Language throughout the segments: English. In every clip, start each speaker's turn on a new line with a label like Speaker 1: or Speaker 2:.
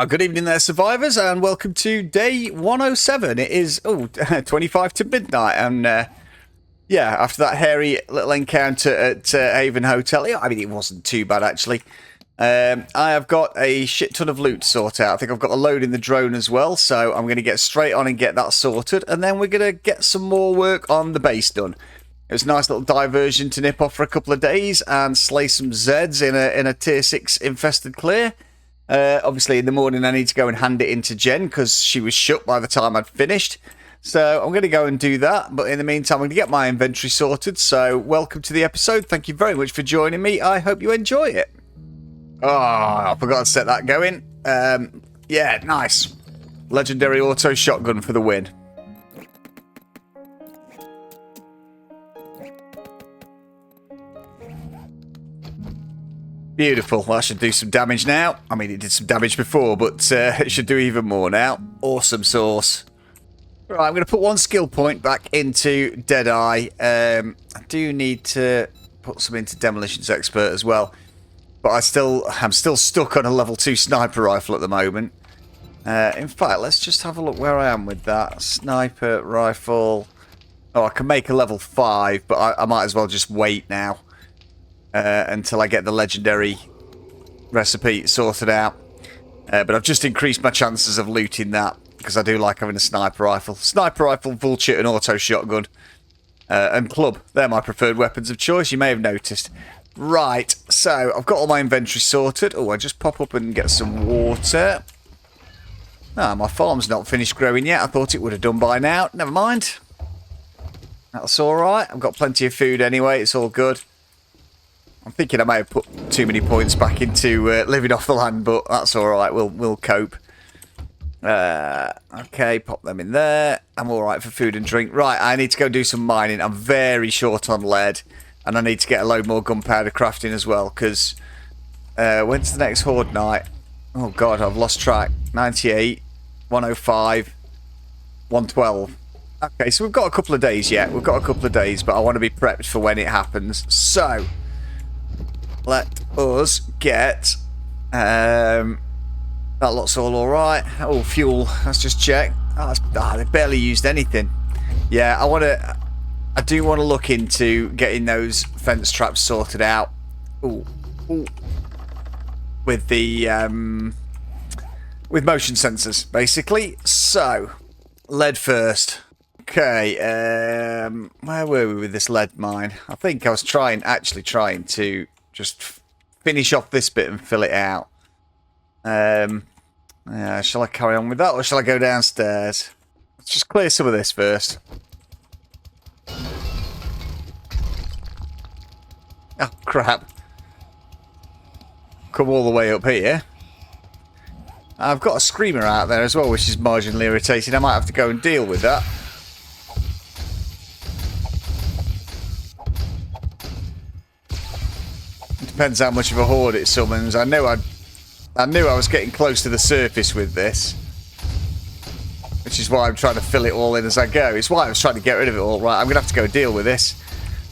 Speaker 1: Good evening there, survivors, and welcome to day 107. It is 25 to midnight, and yeah, after that hairy little encounter at Haven Hotel, I mean, it wasn't too bad actually. I have got a shit ton of loot to sort out. I think I've got a load in the drone as well, so I'm going to get straight on and get that sorted, and then we're going to get some more work on the base done. It was a nice little diversion to nip off for a couple of days and slay some Zeds in a tier 6 infested clear. Obviously, in the morning, I need to go and hand it into Jen because she was shut by the time I'd finished. So I'm going to go and do that. But in the meantime, I'm going to get my inventory sorted. So welcome to the episode. Thank you very much for joining me. I hope you enjoy it. Oh, I forgot to set that going. Yeah, nice. Legendary auto shotgun for the win. Beautiful. Well, I should do some damage now. I mean, it did some damage before, but it should do even more now. Awesome sauce. Right, I'm going to put one skill point back into Deadeye. I do need to put some into Demolitions Expert as well. But I'm still stuck on a level 2 sniper rifle at the moment. In fact, let's just have a look where I am with that. Sniper rifle. Oh, I can make a level 5, but I might as well just wait now. Until I get the legendary recipe sorted out. But I've just increased my chances of looting that because I do like having a sniper rifle. Sniper rifle, vulture, and auto shotgun. And club. They're my preferred weapons of choice, you may have noticed. Right, so I've got all my inventory sorted. Oh, I just pop up and get some water. Ah, my farm's not finished growing yet. I thought it would have done by now. Never mind. That's alright. I've got plenty of food anyway. It's all good. I'm thinking I may have put too many points back into living off the land, but that's all right. We'll cope. Okay, pop them in there. I'm all right for food and drink. Right, I need to go do some mining. I'm very short on lead, and I need to get a load more gunpowder crafting as well. Because when's the next Horde Night? Oh God, I've lost track. 98, 105, 112. Okay, so we've got a couple of days yet. We've got a couple of days, but I want to be prepped for when it happens. So let us get that looks all alright. Oh, fuel, let's just check. They barely used anything. Yeah, I do want to look into getting those fence traps sorted out. Ooh. With the with motion sensors, basically. So lead first. Okay, where were we with this lead mine? I think I was actually trying to just finish off this bit and fill it out. Shall I carry on with that or shall I go downstairs? Let's just clear some of this first. Oh, crap. Come all the way up here. I've got a screamer out there as well, which is marginally irritating. I might have to go and deal with that. Depends how much of a horde it summons. I knew I was getting close to the surface with this, which is why I'm trying to fill it all in as I go. It's why I was trying to get rid of it all. Right, I'm gonna have to go deal with this.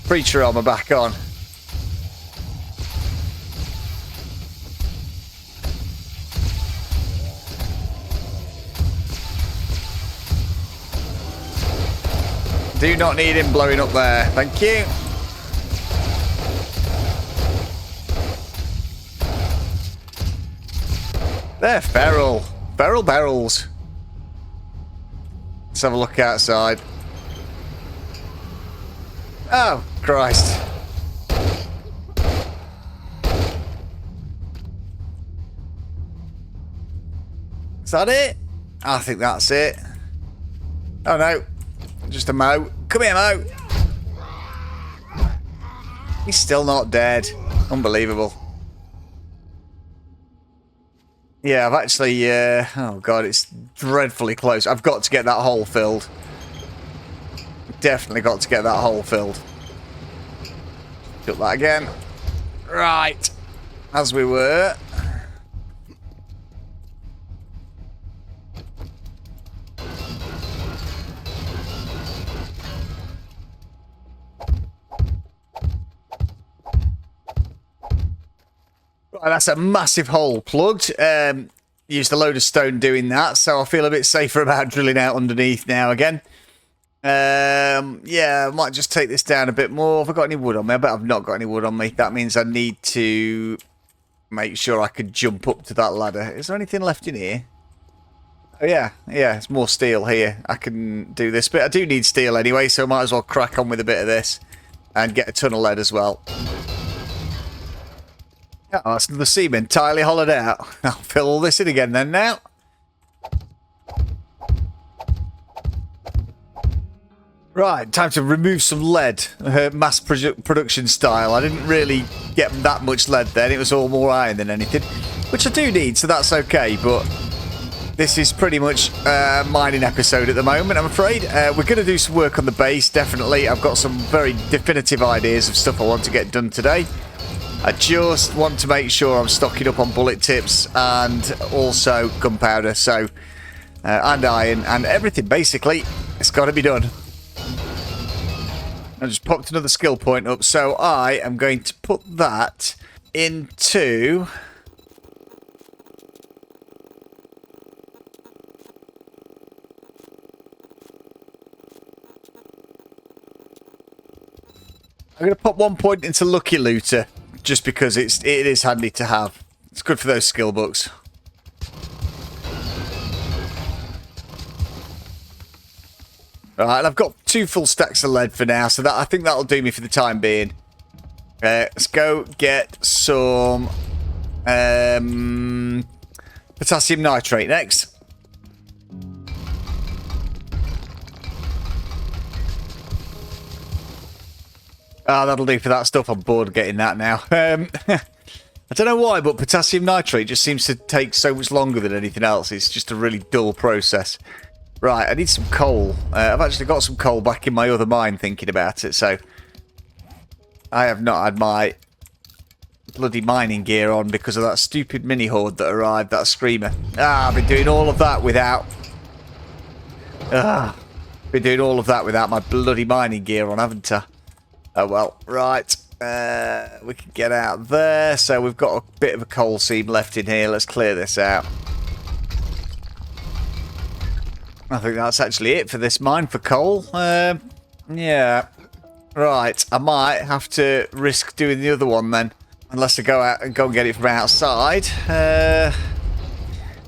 Speaker 1: Preacher armor back on. Do not need him blowing up there. Thank you. They're feral. Feral barrels. Let's have a look outside. Oh, Christ. Is that it? I think that's it. Oh no. Just a Mo. Come here, Mo. He's still not dead. Unbelievable. Yeah, I've actually, oh God, it's dreadfully close. I've got to get that hole filled. Definitely got to get that hole filled. Do that again. Right. As we were. Right, that's a massive hole plugged. used a load of stone doing that, so I feel a bit safer about drilling out underneath now again. Yeah, I might just take this down a bit more. Have I got any wood on me? I bet I've not got any wood on me. That means I need to make sure I can jump up to that ladder. Is there anything left in here? Oh, yeah, it's more steel here. I can do this bit. I do need steel anyway, so I might as well crack on with a bit of this and get a ton of lead as well. Oh, that's the seam entirely hollowed out. I'll fill all this in again then now. Right, time to remove some lead. Mass production style. I didn't really get that much lead then. It was all more iron than anything. Which I do need, so that's okay, but this is pretty much a mining episode at the moment, I'm afraid. We're going to do some work on the base, definitely. I've got some very definitive ideas of stuff I want to get done today. I just want to make sure I'm stocking up on bullet tips and also gunpowder, so and iron and everything, basically. It's got to be done. I just popped another skill point up, so I am going to put that into... I'm going to pop 1 point into Lucky Looter, just because it is handy to have. It's good for those skill books. Right, and I've got 2 full stacks of lead for now, so that I think that'll do me for the time being. Let's go get some potassium nitrate next. Ah, that'll do for that stuff. I'm bored of getting that now. I don't know why, but potassium nitrate just seems to take so much longer than anything else. It's just a really dull process. Right, I need some coal. I've actually got some coal back in my other mine thinking about it, so... I have not had my bloody mining gear on because of that stupid mini horde that arrived, that screamer. I've been doing all of that without... been doing all of that without my bloody mining gear on, haven't I? Oh well, right. We can get out there, so we've got a bit of a coal seam left in here. Let's clear this out. I think that's actually it for this mine for coal. Yeah. Right, I might have to risk doing the other one then. Unless I go out and go and get it from outside.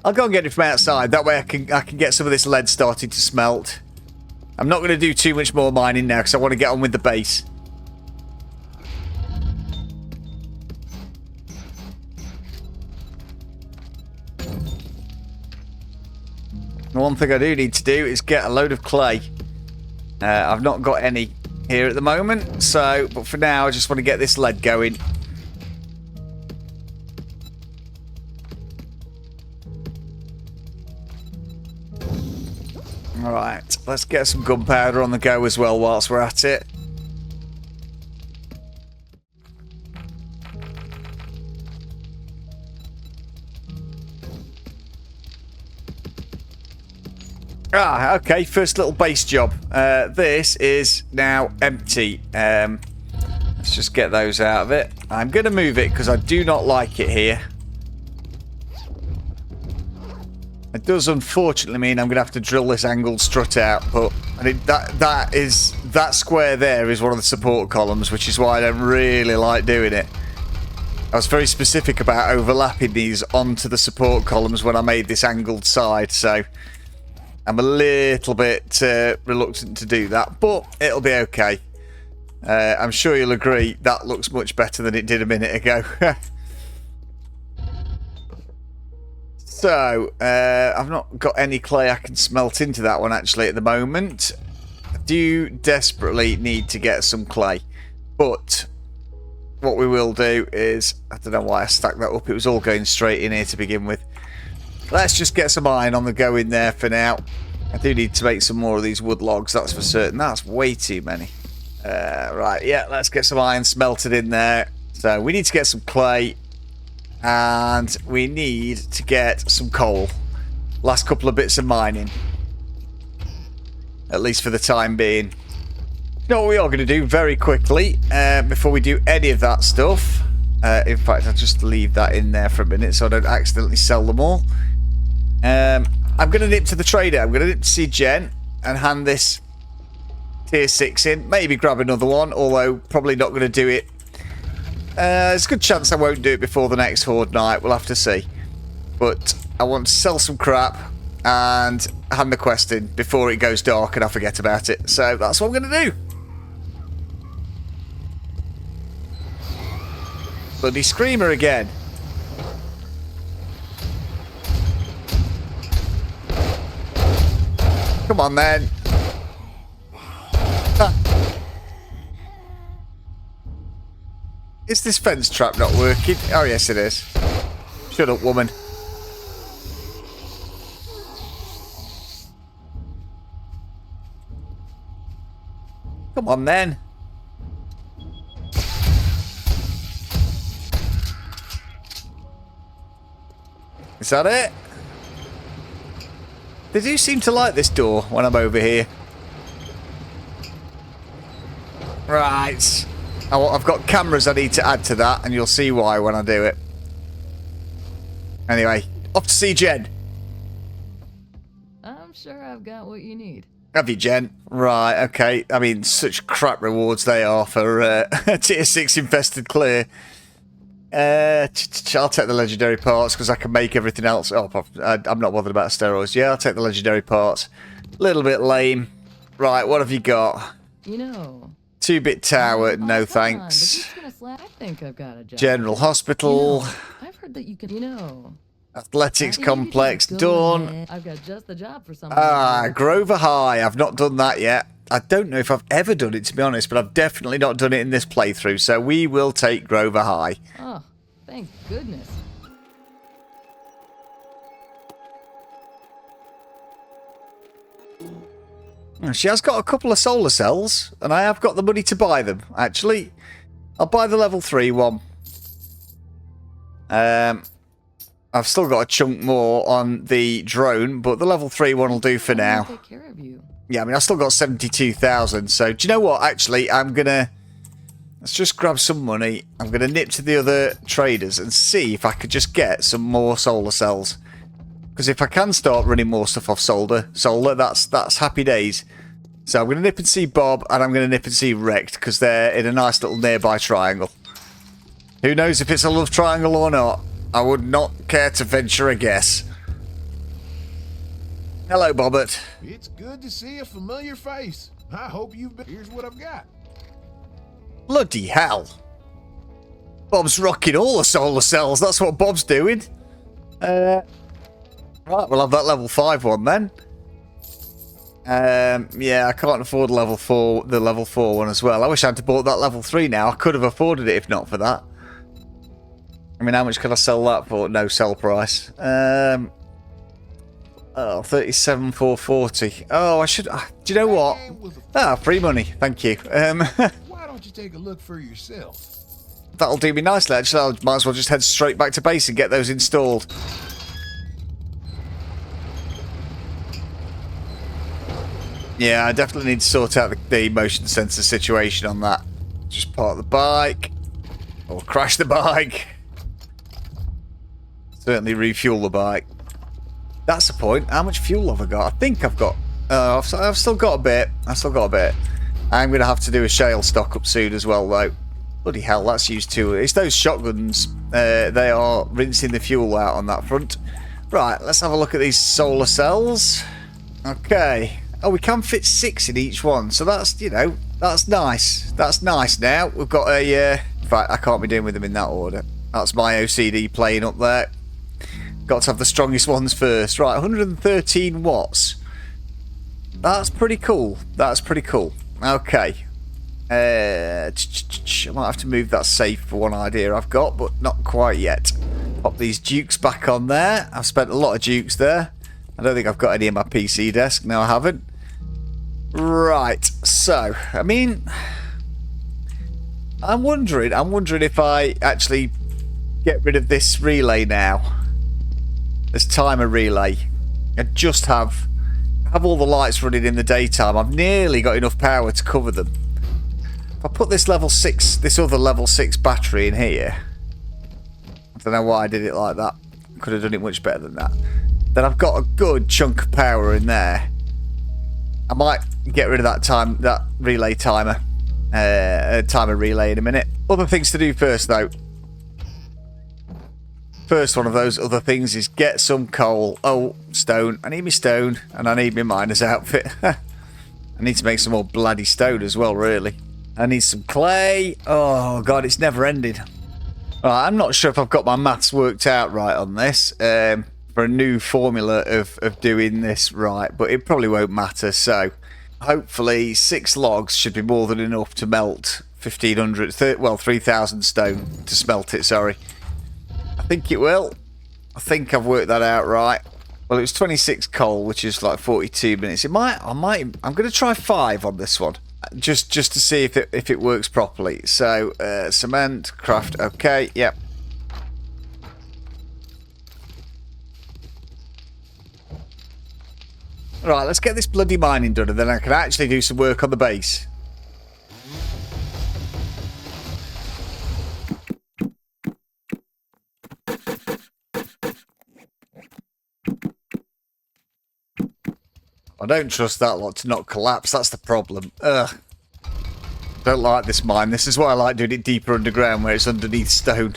Speaker 1: I'll go and get it from outside. That way I can get some of this lead starting to smelt. I'm not going to do too much more mining now because I want to get on with the base. The one thing I do need to do is get a load of clay. I've not got any here at the moment, so but for now I just want to get this lead going. Alright, let's get some gunpowder on the go as well whilst we're at it. Okay, first little base job. This is now empty. Let's just get those out of it. I'm going to move it because I do not like it here. It does unfortunately mean I'm going to have to drill this angled strut out, but that square there is one of the support columns, which is why I don't really like doing it. I was very specific about overlapping these onto the support columns when I made this angled side, so... I'm a little bit reluctant to do that, but it'll be okay. I'm sure you'll agree that looks much better than it did a minute ago. So, I've not got any clay I can smelt into that one actually at the moment. I do desperately need to get some clay, but what we will do is, I don't know why I stacked that up, it was all going straight in here to begin with. Let's just get some iron on the go in there for now. I do need to make some more of these wood logs, that's for certain. That's way too many. Right, yeah, let's get some iron smelted in there. So we need to get some clay. And we need to get some coal. Last couple of bits of mining. At least for the time being. You know what we are going to do very quickly, before we do any of that stuff. In fact, I'll just leave that in there for a minute so I don't accidentally sell them all. I'm going to nip to the trader. I'm going to nip to see Jen and hand this tier 6 in. Maybe grab another one, although probably not going to do it. There's a good chance I won't do it before the next Horde Night. We'll have to see. But I want to sell some crap and hand the quest in before it goes dark and I forget about it. So that's what I'm going to do. Bloody Screamer again. Come on then. Is this fence trap not working? Oh yes it is. Shut up, woman. Come on then. Is that it? They do seem to like this door when I'm over here. Right. I've got cameras I need to add to that, and you'll see why when I do it. Anyway, off to see Jen.
Speaker 2: I'm sure I've got what you need.
Speaker 1: Have you, Jen? Right, okay. I mean, such crap rewards they are for tier 6 infested clear. I'll take the legendary parts because I can make everything else. Oh, I'm not bothered about steroids. Yeah, I'll take the legendary parts. A little bit lame. Right, what have you got?
Speaker 2: You know.
Speaker 1: 2-bit tower, no thanks.
Speaker 2: I think I've got a job.
Speaker 1: General hospital.
Speaker 2: You know, I've heard that you can, you know.
Speaker 1: Athletics complex done.
Speaker 2: I've got just the job for someone.
Speaker 1: Grover High. I've not done that yet. I don't know if I've ever done it, to be honest, but I've definitely not done it in this playthrough, so we will take Grover High.
Speaker 2: Oh, thank goodness.
Speaker 1: She has got a couple of solar cells, and I have got the money to buy them, actually. I'll buy the level 3 one. I've still got a chunk more on the drone, but the level 3 one will do for now.
Speaker 2: Take care of you.
Speaker 1: Yeah, I mean, I've still got 72,000, so do you know what? Actually, I'm going to... Let's just grab some money. I'm going to nip to the other traders and see if I could just get some more solar cells. Because if I can start running more stuff off solar, that's happy days. So I'm going to nip and see Bob, and I'm going to nip and see Wrecked, because they're in a nice little nearby triangle. Who knows if it's a love triangle or not? I would not care to venture a guess. Hello, Bobbert.
Speaker 3: It's good to see a familiar face. I hope you've been... Here's what I've got.
Speaker 1: Bloody hell. Bob's rocking all the solar cells. That's what Bob's doing. Right, we'll have that level 5 one then. Yeah, I can't afford the level 4 one as well. I wish I'd bought that level 3 now. I could have afforded it if not for that. I mean, how much could I sell that for? No sell price. Oh, 37,440. Oh, I should... do you know what? Free money. Thank you.
Speaker 3: Why don't you take a look for yourself?
Speaker 1: That'll do me nicely, actually. I might as well just head straight back to base and get those installed. Yeah, I definitely need to sort out the motion sensor situation on that. Just park the bike. Or crash the bike. Certainly refuel the bike. That's the point. How much fuel have I got? I think I've got... I've still got a bit. I'm going to have to do a shale stock up soon as well, though. Bloody hell, that's used too. It's those shotguns. They are rinsing the fuel out on that front. Right, let's have a look at these solar cells. Okay. Oh, we can fit 6 in each one. So that's, you know, that's nice. That's nice now. We've got a... in fact, I can't be doing with them in that order. That's my OCD playing up there. Got to have the strongest ones first. Right, 113 watts. That's pretty cool. That's pretty cool. Okay. I might have to move that safe for one idea I've got, but not quite yet. Pop these dukes back on there. I've spent a lot of dukes there. I don't think I've got any in my PC desk. No, I haven't. Right. So, I mean... I'm wondering if I actually get rid of this relay now. This timer relay. And just have all the lights running in the daytime. I've nearly got enough power to cover them. If I put this level 6, this other level 6 battery in here. I don't know why I did it like that. Could have done it much better than that. then I've got a good chunk of power in there. I might get rid of that relay timer. Timer relay in a minute. Other things to do first, though. First one of those other things is get some coal. Oh, stone. I need my stone, and I need my miner's outfit. I need to make some more bloody stone as well, really. I need some clay. Oh, God, it's never ended. Right, I'm not sure if I've got my maths worked out right on this. For a new formula of doing this right, but it probably won't matter. So hopefully 6 logs should be more than enough to melt 3,000 stone to smelt it, sorry. I think it will. I think I've worked that out right. Well, it was 26 coal, which is like 42 minutes. I'm going to try 5 on this one, just to see if it works properly. So cement, craft, okay, yep. Right, let's get this bloody mining done, and then I can actually do some work on the base. I don't trust that lot to not collapse, that's the problem. Ugh. Don't like this mine. This is why I like doing it deeper underground, where it's underneath stone.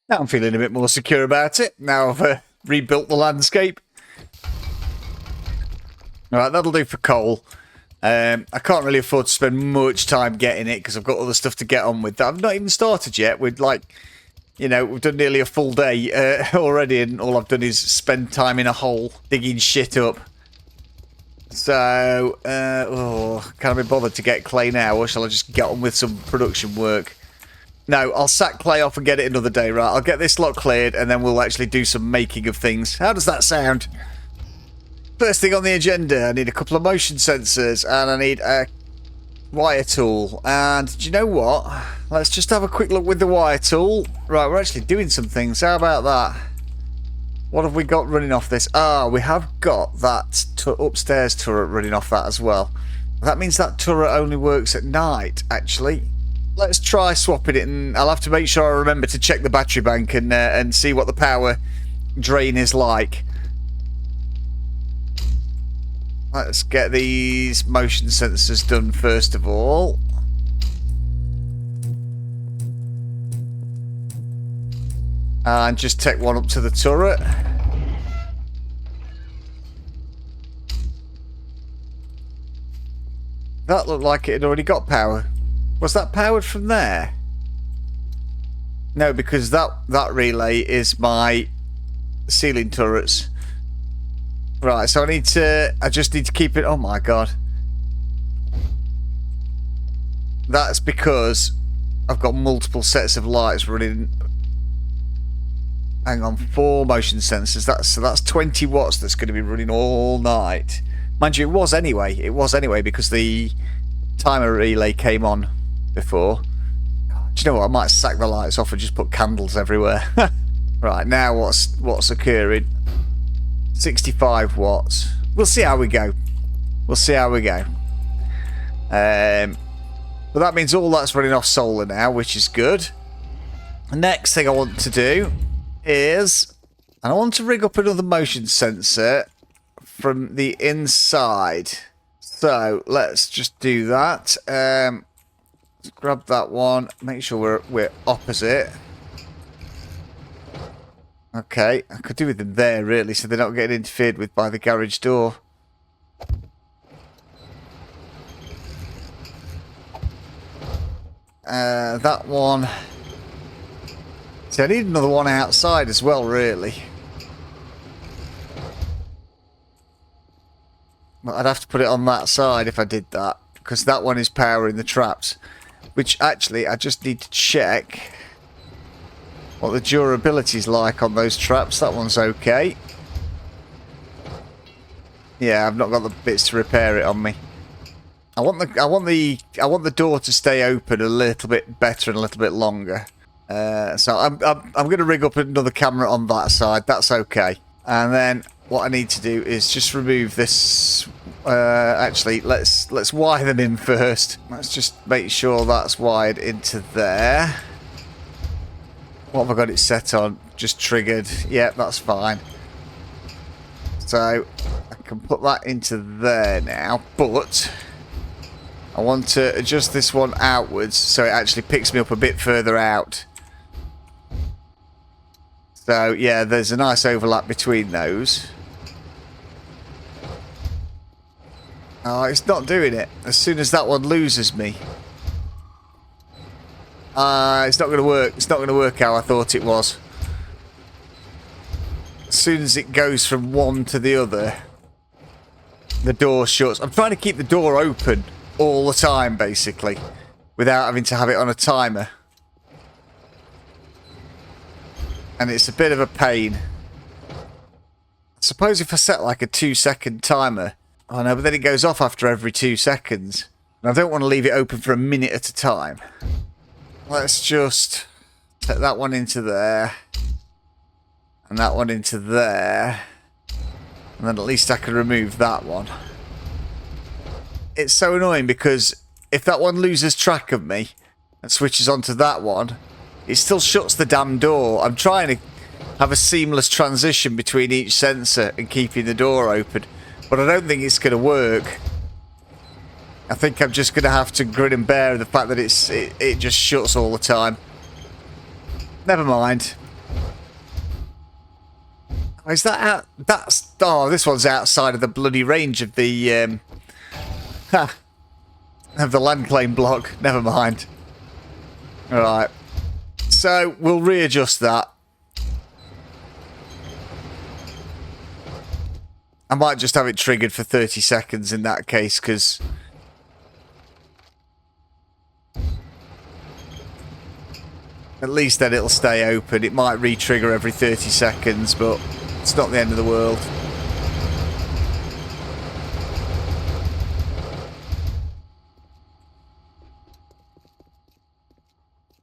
Speaker 1: Now I'm feeling a bit more secure about it. Now I've rebuilt the landscape. Alright, that'll do for coal. I can't really afford to spend much time getting it because I've got other stuff to get on with. I've not even started yet. We've we've done nearly a full day already, and all I've done is spend time in a hole digging shit up. So, can't I be bothered to get clay now, or shall I just get on with some production work? No, I'll sack clay off and get it another day, right? I'll get this lot cleared, and then we'll actually do some making of things. How does that sound? First thing on the agenda, I need a couple of motion sensors, and I need a wire tool. And do you know what? Let's just have a quick look with the wire tool. Right, we're actually doing some things. How about that? What have we got running off this? Ah, we have got that upstairs turret running off that as well. That means that turret only works at night, actually. Let's try swapping it, and I'll have to make sure I remember to check the battery bank and see what the power drain is like. Let's get these motion sensors done first of all. And just take one up to the turret. That looked like it had already got power. Was that powered from there? No, because that relay is my ceiling turrets. Right, so I just need to keep it. Oh my god. That's because I've got multiple sets of lights running. Hang on, 4 motion sensors. That's 20 watts that's going to be running all night. Mind you, it was anyway. It was anyway because the timer relay came on before. Do you know what? I might sack the lights off and just put candles everywhere. Right, now what's occurring? 65 watts. We'll see how we go. We'll see how we go. But that means all that's running off solar now, which is good. The next thing I want to do is, and I want to rig up another motion sensor from the inside. So let's just do that. Let's grab that one. Make sure we're opposite. Okay, I could do with them there really, so they're not getting interfered with by the garage door. That one. See, I need another one outside as well, really. But I'd have to put it on that side if I did that, because that one is powering the traps. Which actually, I just need to check what the durability is like on those traps. That one's okay. Yeah, I've not got the bits to repair it on me. I want the door to stay open a little bit better and a little bit longer. So I'm going to rig up another camera on that side. That's okay. And then what I need to do is just remove this. Actually, let's wire them in first. Let's just make sure that's wired into there. What have I got it set on? Just triggered. Yep, that's fine. So I can put that into there now, but I want to adjust this one outwards so it actually picks me up a bit further out. So yeah, there's a nice overlap between those. Oh, it's not doing it. As soon as that one loses me. It's not going to work. It's not going to work how I thought it was. As soon as it goes from one to the other, the door shuts. I'm trying to keep the door open all the time, basically, without having to have it on a timer. And it's a bit of a pain. I suppose if I set like a 2-second timer. Oh no, but then it goes off after every 2 seconds. And I don't want to leave it open for a minute at a time. Let's just set that one into there. And that one into there. And then at least I can remove that one. It's so annoying because if that one loses track of me and switches onto that one, it still shuts the damn door. I'm trying to have a seamless transition between each sensor and keeping the door open. But I don't think it's going to work. I think I'm just going to have to grin and bear the fact that it just shuts all the time. Never mind. Oh, is that out? That's... Oh, this one's outside of the bloody range of the... of the land claim block. Never mind. Alright. So, we'll readjust that. I might just have it triggered for 30 seconds in that case, because... at least then it'll stay open. It might re-trigger every 30 seconds, but it's not the end of the world.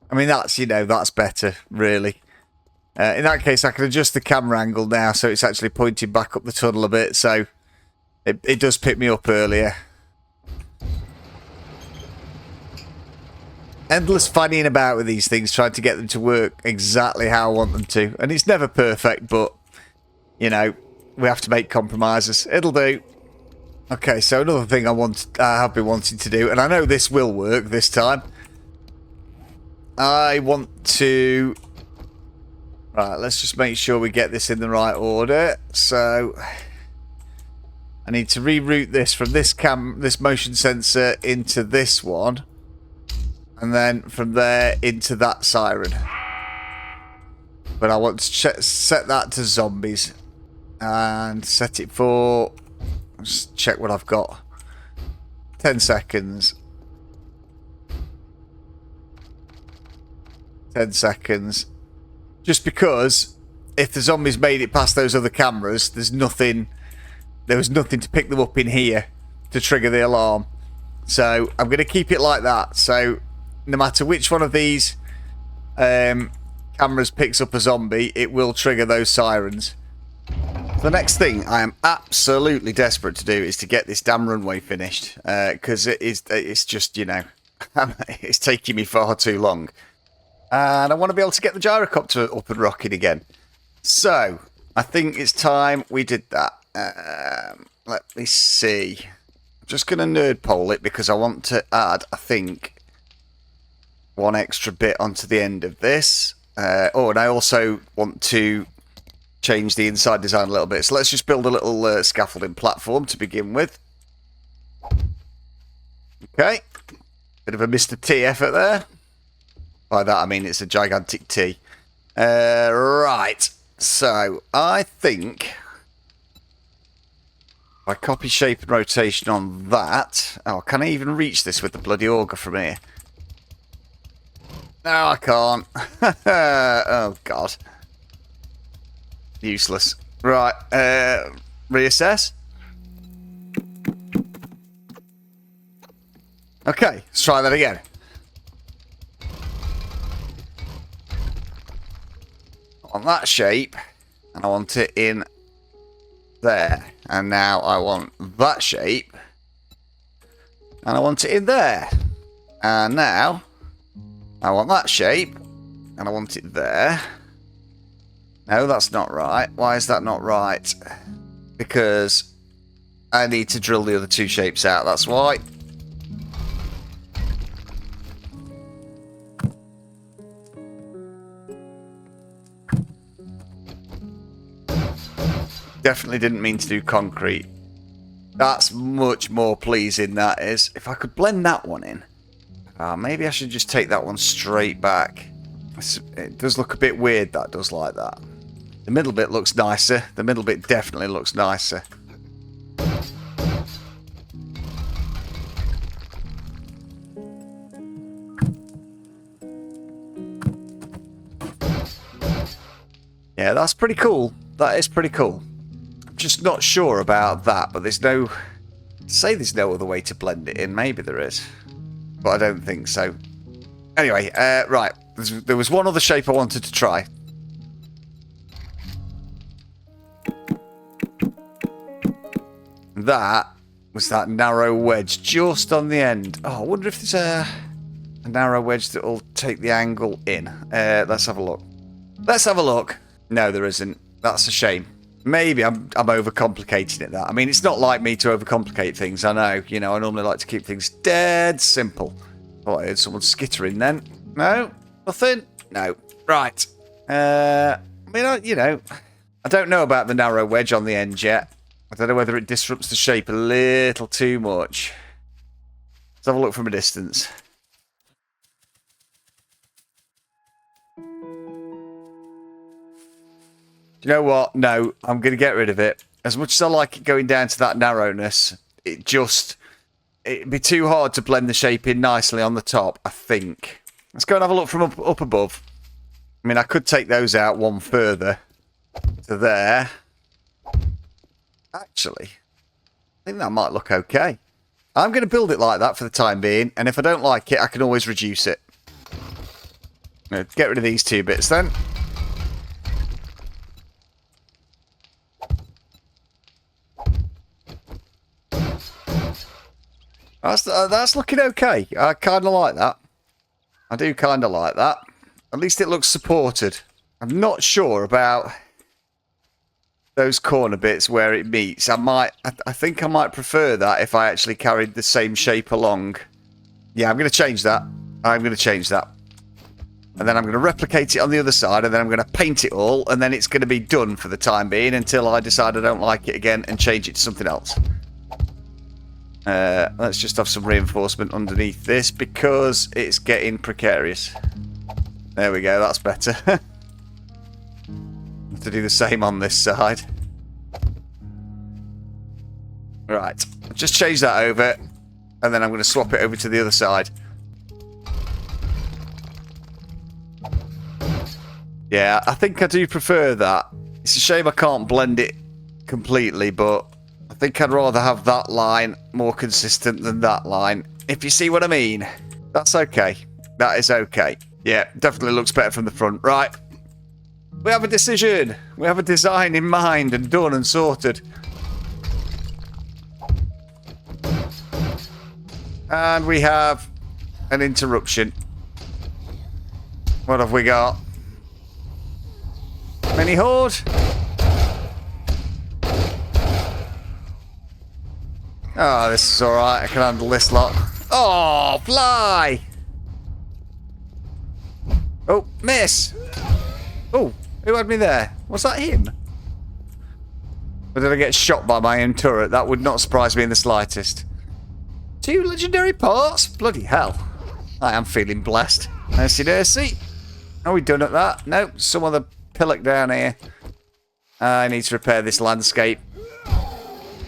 Speaker 1: I mean, that's, you know, that's better, really. In that case, I can adjust the camera angle now so it's actually pointing back up the tunnel a bit, so it does pick me up earlier. Endless fannying about with these things, trying to get them to work exactly how I want them to. And it's never perfect, but, you know, we have to make compromises. It'll do. Okay, so another thing I have been wanting to do, and I know this will work this time. I want to... Right, let's just make sure we get this in the right order. So, I need to reroute this from this motion sensor into this one. And then from there into that siren. But I want to set that to zombies. And set it for... Let's check what I've got. 10 seconds. 10 seconds. Just because if the zombies made it past those other cameras, there was nothing to pick them up in here to trigger the alarm. So I'm going to keep it like that. So no matter which one of these cameras picks up a zombie, it will trigger those sirens. The next thing I am absolutely desperate to do is to get this damn runway finished, because it's just, you know, it's taking me far too long. And I want to be able to get the gyrocopter up and rocking again. So, I think it's time we did that. Let me see. I'm just going to nerd pole it because I want to add, I think, one extra bit onto the end of this. Oh, and I also want to change the inside design a little bit. So let's just build a little scaffolding platform to begin with. Okay. Bit of a Mr. T effort there. By that I mean it's a gigantic T. Right. So, I think... if I copy shape and rotation on that... Oh, can I even reach this with the bloody auger from here? No, I can't. Oh, God. Useless. Right. Reassess. Okay, let's try that again. want that shape, and I want it in there. And now I want that shape, and I want it in there. And now I want that shape, and I want it there. No, that's not right. Why is that not right? Because I need to drill the other two shapes out, that's why. Definitely didn't mean to do concrete. That's much more pleasing, that is. If I could blend that one in. Maybe I should just take that one straight back. It does look a bit weird, that does, like that. The middle bit looks nicer. The middle bit definitely looks nicer. Yeah, that's pretty cool. That is pretty cool. I'm just not sure about that, but there's no... Say there's no other way to blend it in. Maybe there is. But I don't think so. Anyway, right. There was one other shape I wanted to try. That was that narrow wedge just on the end. Oh, I wonder if there's a narrow wedge that will take the angle in. Let's have a look. Let's have a look. No, there isn't. That's a shame. Maybe I'm overcomplicating it, that. I mean, it's not like me to overcomplicate things, I know. You know, I normally like to keep things dead simple. Oh, I heard someone skittering then. No? Nothing? No. Right. I mean, you know, I don't know about the narrow wedge on the end yet. I don't know whether it disrupts the shape a little too much. Let's have a look from a distance. You know what? No, I'm going to get rid of it. As much as I like it going down to that narrowness, it'd be too hard to blend the shape in nicely on the top, I think. Let's go and have a look from up above. I mean, I could take those out one further to there. Actually, I think that might look okay. I'm going to build it like that for the time being, and if I don't like it, I can always reduce it. Get rid of these two bits then. That's looking okay. I kind of like that. I do kind of like that. At least it looks supported. I'm not sure about those corner bits where it meets. I think I might prefer that if I actually carried the same shape along. Yeah, I'm going to change that. I'm going to change that. And then I'm going to replicate it on the other side, and then I'm going to paint it all, and then it's going to be done for the time being until I decide I don't like it again and change it to something else. Let's just have some reinforcement underneath this because it's getting precarious. There we go, that's better. Have to do the same on this side. Right, just change that over, and then I'm going to swap it over to the other side. Yeah, I think I do prefer that. It's a shame I can't blend it completely, but I think I'd rather have that line more consistent than that line. If you see what I mean. That's okay. That is okay. Yeah, definitely looks better from the front. Right. We have a decision. We have a design in mind and done and sorted. And we have an interruption. What have we got? Mini Horde? Oh, this is alright. I can handle this lot. Oh, fly! Oh, miss! Oh, who had me there? Was that him? Or did I get shot by my own turret? That would not surprise me in the slightest. 2 legendary parts? Bloody hell. I am feeling blessed. Nursey, nursey. Are we done at that? Nope, some other pillock down here. I need to repair this landscape.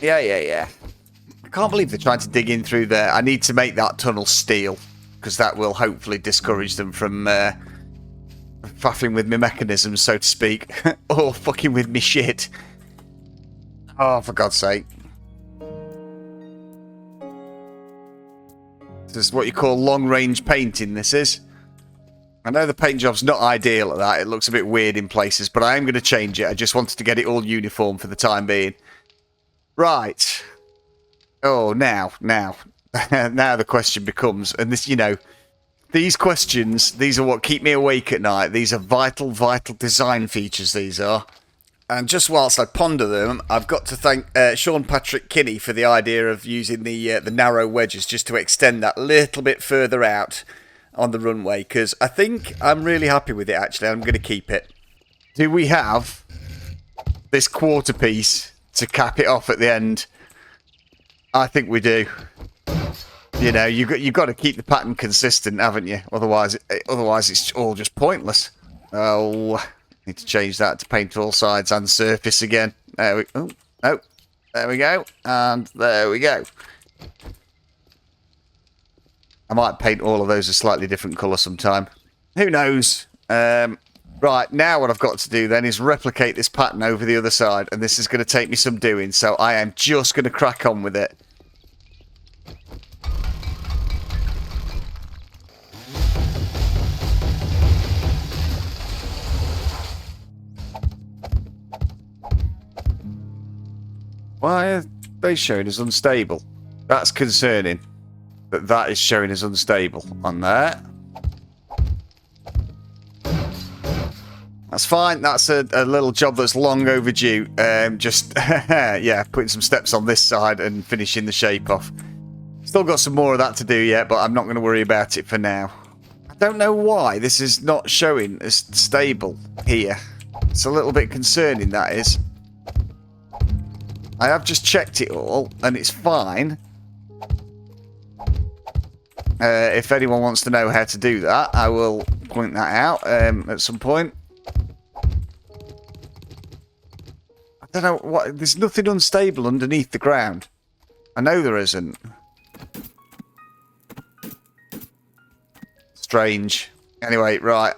Speaker 1: Yeah. I can't believe they're trying to dig in through there. I need to make that tunnel steel, because that will hopefully discourage them from faffing with my mechanisms, so to speak. Or fucking with me shit. Oh, for God's sake. This is what you call long-range painting, this is. I know the paint job's not ideal at that. It looks a bit weird in places, but I am going to change it. I just wanted to get it all uniform for the time being. Right. Oh, now the question becomes, and this, you know, these questions, these are what keep me awake at night. These are vital design features, these are. And just whilst I ponder them, I've got to thank Sean Patrick Kinney for the idea of using the narrow wedges just to extend that little bit further out on the runway, because I think I'm really happy with it, actually. I'm going to keep it. Do we have this quarter piece to cap it off at the end? I think we do. You know, you've got to keep the pattern consistent, haven't you? Otherwise it's all just pointless. Oh, need to change that to paint all sides and surface again. There we go. Oh, there we go. And there we go. I might paint all of those a slightly different colour sometime. Who knows? Right, now what I've got to do then is replicate this pattern over the other side. And this is going to take me some doing. So I am just going to crack on with it. Why are they showing as unstable? That's concerning. That is showing as unstable on there. That's fine. That's a little job that's long overdue. Just, yeah, putting some steps on this side and finishing the shape off. Still got some more of that to do yet, but I'm not going to worry about it for now. I don't know why this is not showing as stable here. It's a little bit concerning, that is. I have just checked it all, and it's fine. If anyone wants to know how to do that, I will point that out at some point. I don't know what. There's nothing unstable underneath the ground. I know there isn't. Strange. Anyway, right.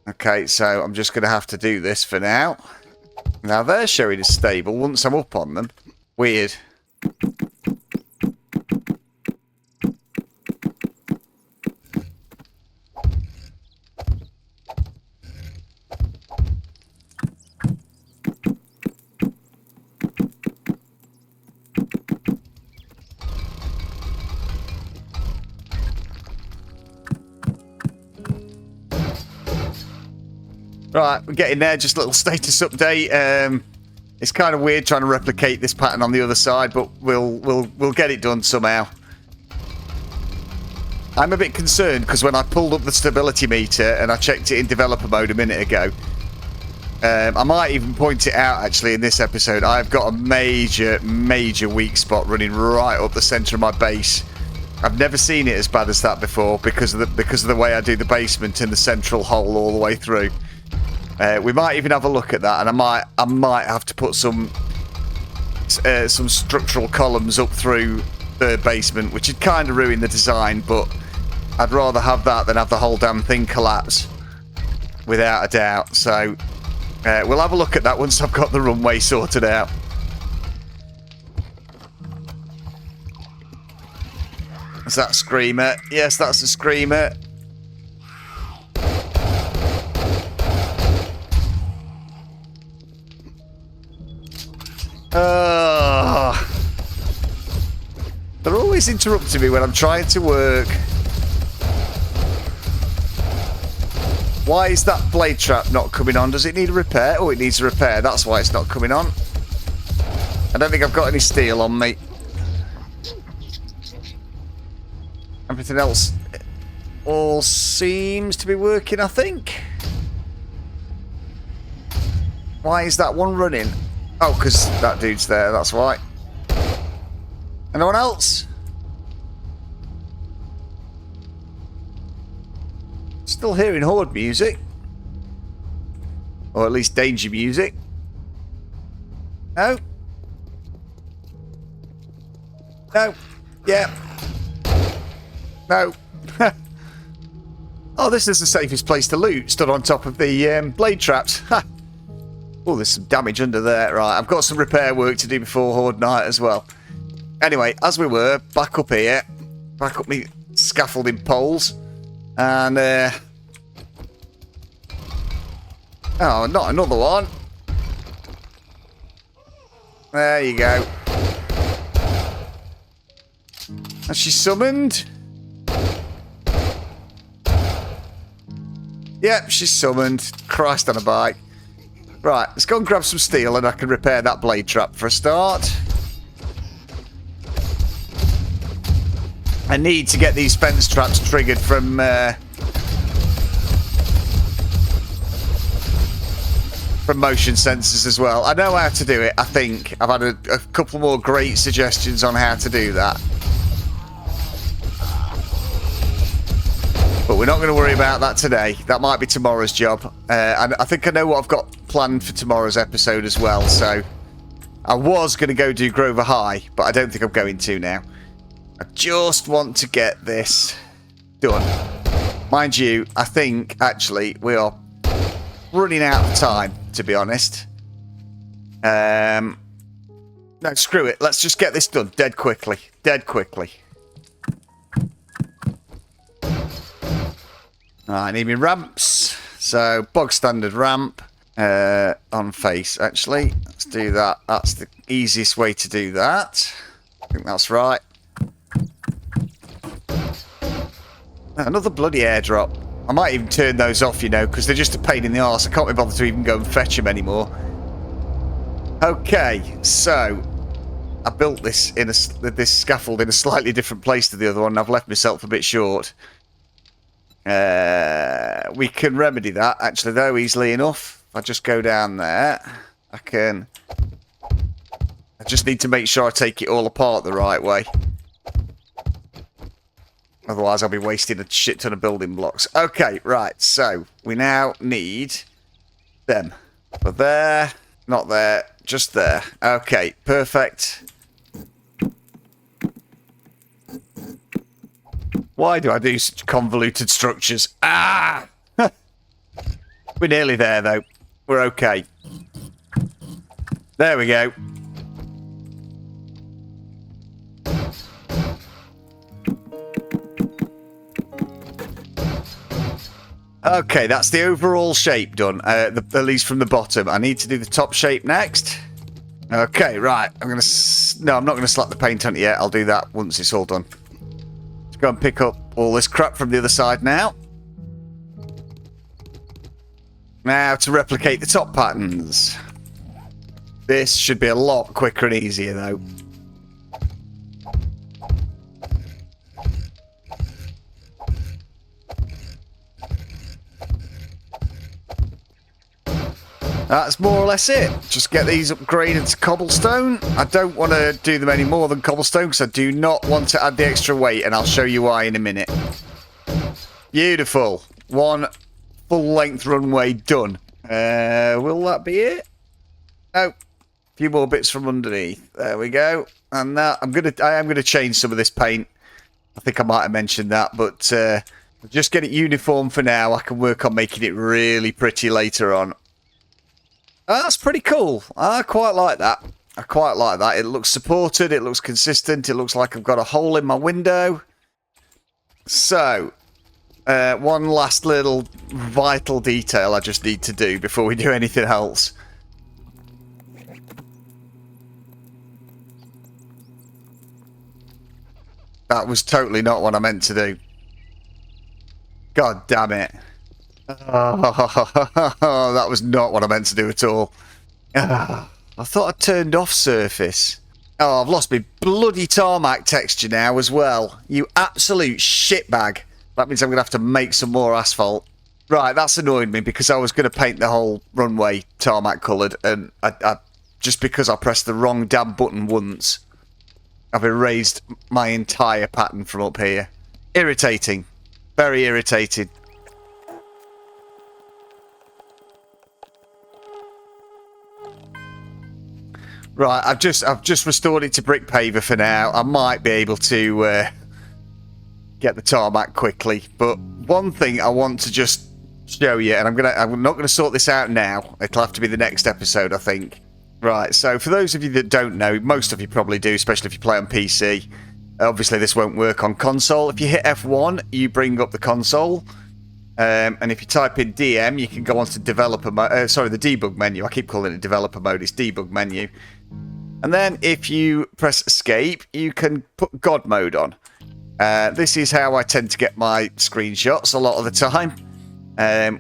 Speaker 1: Okay, so I'm just going to have to do this for now. Now they're showing as stable once I'm up on them. Weird. Right, we're getting there. Just a little status update. It's kind of weird trying to replicate this pattern on the other side, but we'll get it done somehow. I'm a bit concerned because when I pulled up the stability meter and I checked it in developer mode a minute ago, I might even point it out actually in this episode. I've got a major weak spot running right up the centre of my base. I've never seen it as bad as that before because of the way I do the basement and the central hole all the way through. We might even have a look at that, and I might have to put some structural columns up through the basement, which would kind of ruin the design, but I'd rather have that than have the whole damn thing collapse, without a doubt. So we'll have a look at that once I've got the runway sorted out. Is that a screamer? Yes, that's a screamer. They're always interrupting me when I'm trying to work. Why is that blade trap not coming on? Does it need a repair? Oh, it needs a repair. That's why it's not coming on. I don't think I've got any steel on me. Everything else all seems to be working, I think. Why is that one running? Oh, because that dude's there, that's why. Anyone else? Still hearing Horde music. Or at least danger music. No? No? Yeah. No. Oh, this is the safest place to loot. Stood on top of the blade traps. Oh, there's some damage under there. Right, I've got some repair work to do before Horde Night as well. Anyway, as we were, back up here. Back up me scaffolding poles. And Oh, not another one. There you go. Has she summoned? Yep, she's summoned. Christ on a bike. Right, let's go and grab some steel and I can repair that blade trap for a start. I need to get these fence traps triggered from motion sensors as well. I know how to do it, I think. I've had a couple more great suggestions on how to do that. But we're not going to worry about that today. That might be tomorrow's job. And I think I know what I've got planned for tomorrow's episode as well. So I was going to go do Grover High, but I don't think I'm going to now. I just want to get this done. Mind you, I think, actually, we are running out of time, to be honest. No, screw it. Let's just get this done dead quickly. Dead quickly. I need my ramps. So, bog standard ramp on face, actually. Let's do that. That's the easiest way to do that. I think that's right. Another bloody airdrop. I might even turn those off, you know, because they're just a pain in the arse. I can't be bothered to even go and fetch them anymore. Okay, so I built this in this scaffold in a slightly different place to the other one. I've left myself a bit short. We can remedy that, actually, though, easily enough. If I just go down there, I can... I just need to make sure I take it all apart the right way. Otherwise, I'll be wasting a shit ton of building blocks. Okay, right, so we now need them. But there, not there, just there. Okay, perfect. Why do I do such convoluted structures? Ah! We're nearly there, though. We're okay. There we go. Okay, that's the overall shape done, at least from the bottom. I need to do the top shape next. Okay, right. I'm going to... No, I'm not going to slap the paint on it yet. I'll do that once it's all done. Let's go and pick up all this crap from the other side now. Now to replicate the top patterns. This should be a lot quicker and easier, though. That's more or less it. Just get these upgraded to cobblestone. I don't want to do them any more than cobblestone because I do not want to add the extra weight, and I'll show you why in a minute. Beautiful. One full-length runway done. Will that be it? Oh, a few more bits from underneath. There we go. And that I am gonna change some of this paint. I think I might have mentioned that, but just get it uniform for now. I can work on making it really pretty later on. Oh, that's pretty cool. I quite like that. I quite like that. It looks supported. It looks consistent. It looks like I've got a hole in my window. So, one last little vital detail I just need to do before we do anything else. That was totally not what I meant to do. God damn it. Oh, that was not what I meant to do at all. I thought I turned off surface. Oh, I've lost my bloody tarmac texture now as well. You absolute shitbag. That means I'm going to have to make some more asphalt. Right, that's annoyed me because I was going to paint the whole runway tarmac coloured, and I just because I pressed the wrong damn button once, I've erased my entire pattern from up here. Irritating. Very irritated. Right, I've just restored it to brick paver for now. I might be able to get the tarmac quickly, but one thing I want to just show you, and I'm not gonna sort this out now. It'll have to be the next episode, I think. Right, so for those of you that don't know, most of you probably do, especially if you play on PC. Obviously, this won't work on console. If you hit F1, you bring up the console. And if you type in DM, you can go on to developer mode. Sorry, the debug menu. I keep calling it developer mode. It's debug menu. And then if you press escape, you can put God mode on. This is how I tend to get my screenshots a lot of the time,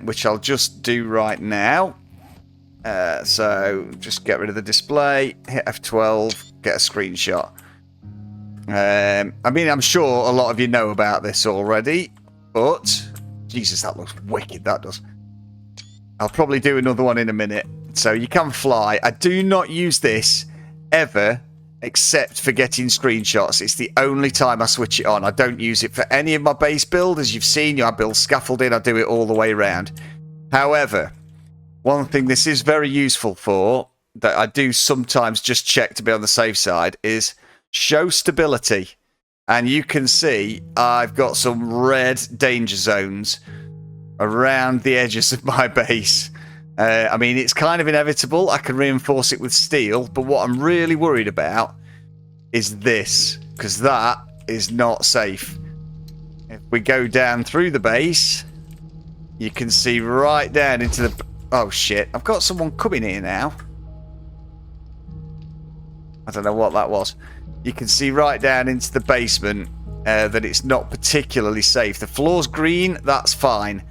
Speaker 1: which I'll just do right now. So just get rid of the display, hit F12, get a screenshot. I mean, I'm sure a lot of you know about this already, but Jesus, that looks wicked, that does. I'll probably do another one in a minute. So you can fly. I do not use this ever except for getting screenshots. It's the only time I switch it on. I don't use it for any of my base build. As you've seen, I build scaffolding, I do it all the way around. However, one thing this is very useful for, that I do sometimes just check to be on the safe side, is show stability. And you can see I've got some red danger zones around the edges of my base. I mean, it's kind of inevitable. I can reinforce it with steel, but what I'm really worried about is this, because that is not safe. If we go down through the base, you can see right down into the... Oh, shit. I've got someone coming here now. I don't know what that was. You can see right down into the basement that it's not particularly safe. The floor's green, that's fine.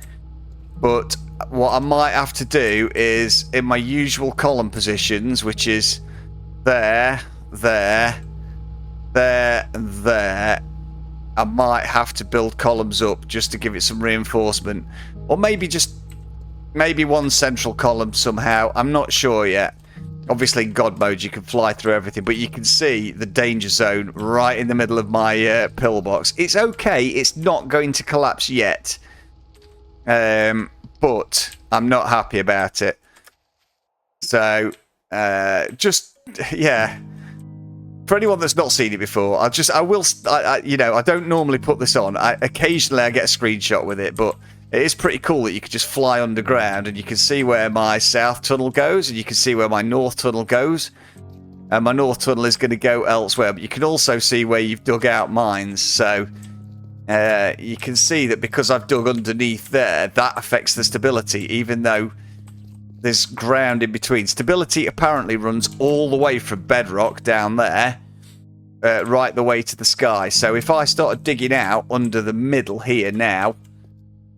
Speaker 1: But what I might have to do is, in my usual column positions, which is there, there, there, and there, I might have to build columns up just to give it some reinforcement. Or maybe one central column somehow. I'm not sure yet. Obviously in God mode you can fly through everything, but you can see the danger zone right in the middle of my pillbox. It's okay, it's not going to collapse yet. But I'm not happy about it. So, yeah. For anyone that's not seen it before, I don't normally put this on. Occasionally I get a screenshot with it, but it is pretty cool that you can just fly underground and you can see where my south tunnel goes and you can see where my north tunnel goes. And my north tunnel is going to go elsewhere, but you can also see where you've dug out mines. So you can see that because I've dug underneath there, that affects the stability, even though there's ground in between. Stability apparently runs all the way from bedrock down there, right the way to the sky. So if I started digging out under the middle here now,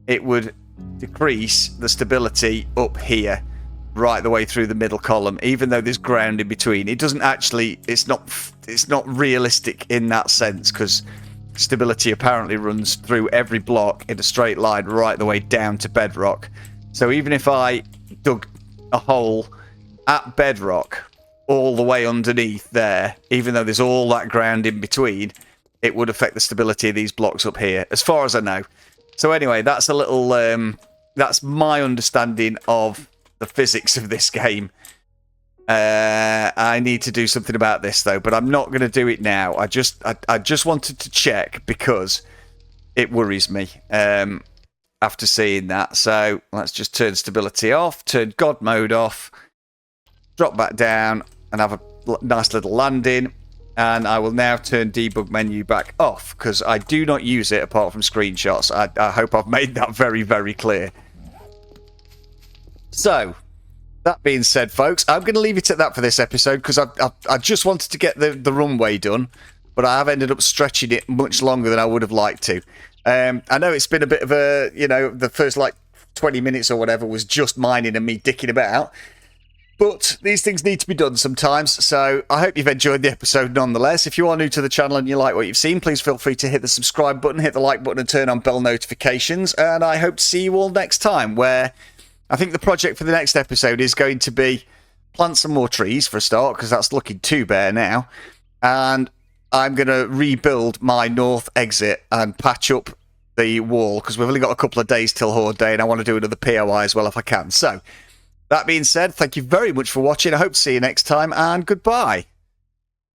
Speaker 1: it would decrease the stability up here, right the way through the middle column, even though there's ground in between. It doesn't actually, it's not realistic in that sense, because stability apparently runs through every block in a straight line right the way down to bedrock. So even if I dug a hole at bedrock all the way underneath there, even though there's all that ground in between, it would affect the stability of these blocks up here, as far as I know. So anyway, that's a little, that's my understanding of the physics of this game. I need to do something about this though, but I'm not going to do it now. I just wanted to check because it worries me after seeing that. So let's just turn stability off, turn God mode off, drop back down and have a nice little landing. And I will now turn debug menu back off because I do not use it apart from screenshots. I hope I've made that very, very clear. So, that being said, folks, I'm going to leave it at that for this episode because I just wanted to get the runway done, but I have ended up stretching it much longer than I would have liked to. I know it's been a bit of a, the first like 20 minutes or whatever was just mining and me dicking about. But these things need to be done sometimes, so I hope you've enjoyed the episode nonetheless. If you are new to the channel and you like what you've seen, please feel free to hit the subscribe button, hit the like button and turn on bell notifications. And I hope to see you all next time, where I think the project for the next episode is going to be plant some more trees for a start, because that's looking too bare now. And I'm going to rebuild my north exit and patch up the wall, because we've only got a couple of days till Horde Day, and I want to do another POI as well if I can. So, that being said, thank you very much for watching. I hope to see you next time, and goodbye.